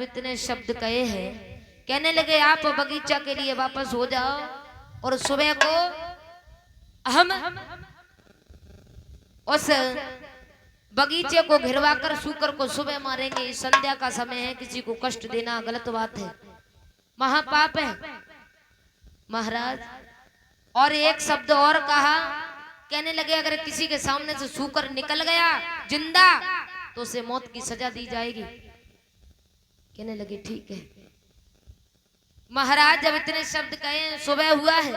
जब इतने शब्द कहे हैं, कहने लगे आप बगीचा के लिए वापस हो जाओ और सुबह को हम उस बगीचे को घिरवा कर सूकर को सुबह मारेंगे। संध्या का समय है, किसी को कष्ट देना गलत बात है, महापाप है महाराज। और एक शब्द और कहा, कहने लगे अगर किसी के सामने से सूकर निकल गया जिंदा तो उसे मौत की सजा दी जाएगी। कहने लगे ठीक है। महाराज जब इतने शब्द कहे, सुबह हुआ है,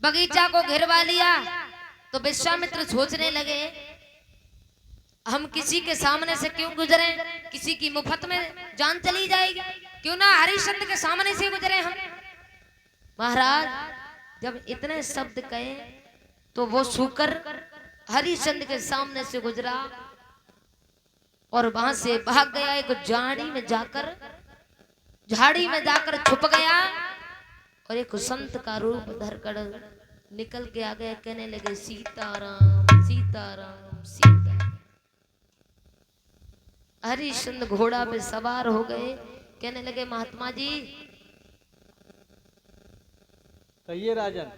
बगीचा को घिरवा लिया, तो विश्वामित्र सोचने लगे हम किसी के सामने से क्यों गुजरे, किसी की मुफ्त में जान चली जाएगी, क्यों ना हरिश्चंद्र के सामने से गुजरे हम। महाराज जब इतने शब्द कहे तो वो सूकर हरिश्चंद्र के सामने से गुजरा और वहां से भाग गया, एक झाड़ी में जाकर छुप गया और एक संत का रूप धरकर निकल के आ गया। कहने लगे सीताराम सीताराम सीता। हरिश्चंद्र घोड़ा पे सवार हो गए, कहने लगे महात्मा जी। कहिए राजन,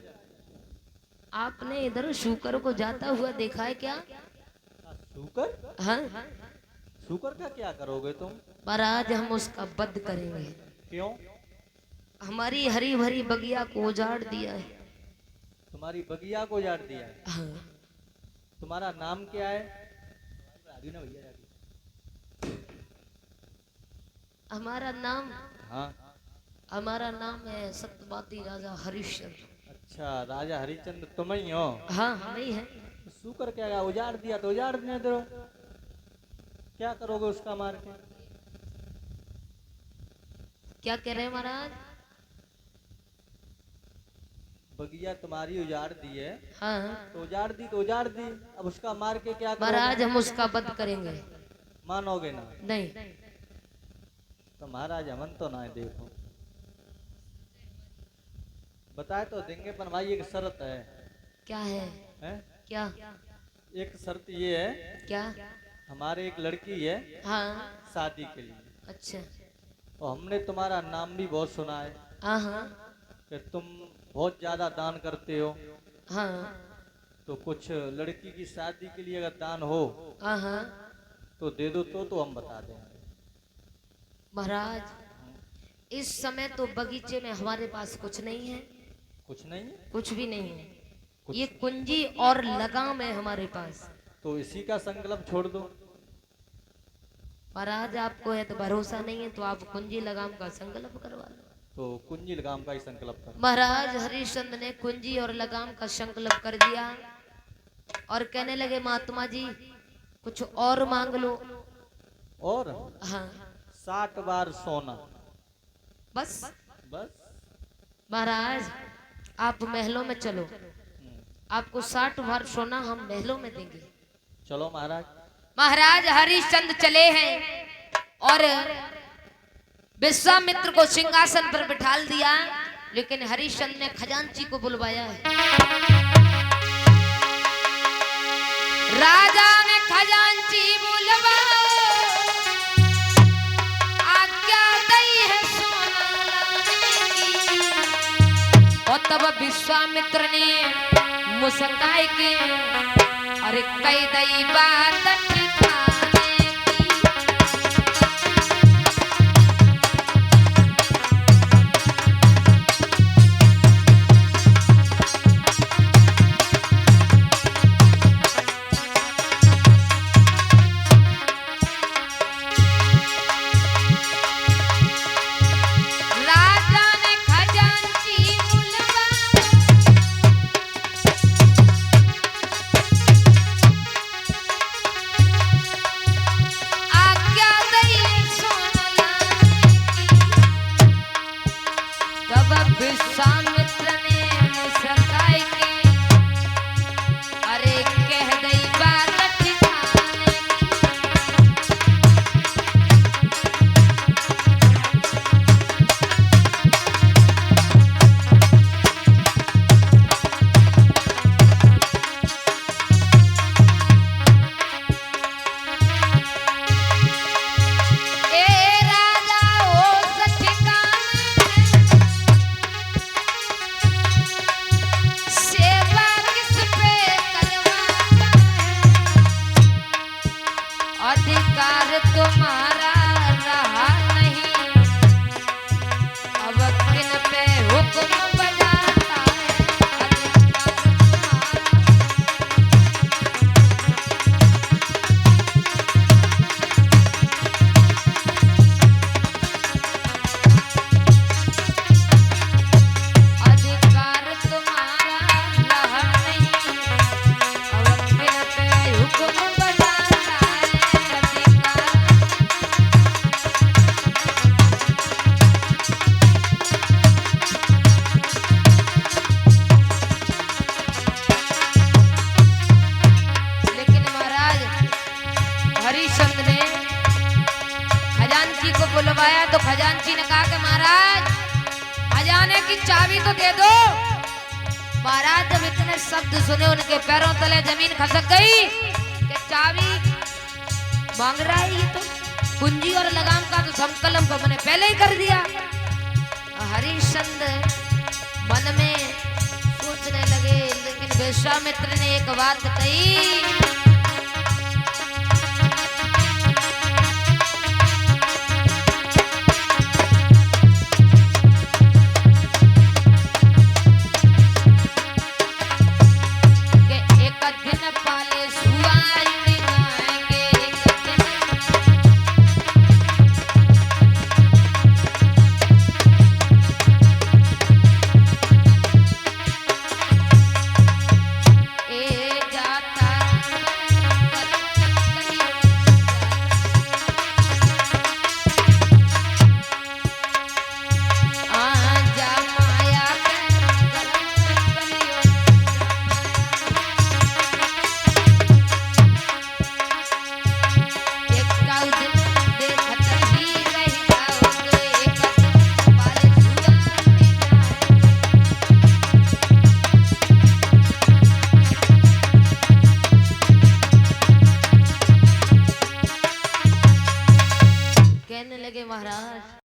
आपने इधर शूकर को जाता हुआ देखा है क्या? शूकर? हाँ, शूकर का क्या करोगे तुम? पर आज हम उसका वध करेंगे। क्यों? हमारी हरी भरी बगिया को उजाड़ दिया है। तुम्हारी बगिया को उजाड़ दिया है? हाँ। तुम्हारा नाम क्या है? हमारा नाम? हाँ, हमारा नाम है सत्यवादी राजा हरिश्चंद्र। अच्छा, राजा हरिश्चंद्र तुम ही हो? हाँ, हम ही है। शूकर क्या उजाड़ दिया तो उजाड़ देने दो, क्या करोगे उसका मार के? क्या कह रहे हैं महाराज? बगिया तुम्हारी उजाड़ दी है। हाँ, तो उजाड़ दी तो उजाड़ दी, अब उसका मार के क्या करोगे? महाराज हम उसका वध करेंगे। मानोगे ना? नहीं। तो महाराज हमन तो ना देखो, बताए तो देंगे, पर भाई एक शर्त है। क्या है? हैं? क्या? एक शर्त ये है, क्या? हमारे एक लड़की है हाँ। शादी के लिए। अच्छा। और हमने तुम्हारा नाम भी बहुत सुना है। हाँ हाँ कि तुम बहुत ज्यादा दान करते हो। हाँ तो कुछ लड़की की शादी के लिए अगर दान हो हाँ हाँ तो दे दो, तो हम बता देंगे। महाराज इस समय तो बगीचे में हमारे पास कुछ नहीं है। कुछ नहीं है? कुछ भी नहीं है। कुछ? ये कुंजी और लगाम है हमारे पास। तो इसी का संकल्प छोड़ दो। महाराज आपको है तो भरोसा नहीं है, तो आप कुंजी लगाम का संकल्प करवा लो। तो कुंजी लगाम का ही संकल्प कर। महाराज हरिश्चंद्र ने कुंजी और लगाम का संकल्प कर दिया और कहने लगे महात्मा जी कुछ और मांग लो। और? हाँ। 60 बार सोना। बस? बस? महाराज आप महलों में चलो, आपको 60 बार सोना हम महलों में देंगे। चलो महाराज। महाराज हरिश्चंद्र चले हैं और विश्वामित्र को सिंहासन पर बिठाल दिया, लेकिन हरिश्चंद्र ने खजांची को बुलवाया है। राजा ने खजांची बुलवा आज्ञा दी है सोना लाने की। और तब विश्वामित्र ने मुस्काए के अरे कई दई बात चाबी तो दे दो। महाराज जब इतने शब्द सुने उनके पैरों तले जमीन खसक गई कि चाबी मांग रहा है ये तो, कुंजी और लगाम का तो संकल्प हमने पहले ही कर दिया। हरिश्चंद्र मन में सोचने लगे, लेकिन विश्वामित्र ने एक बात कही,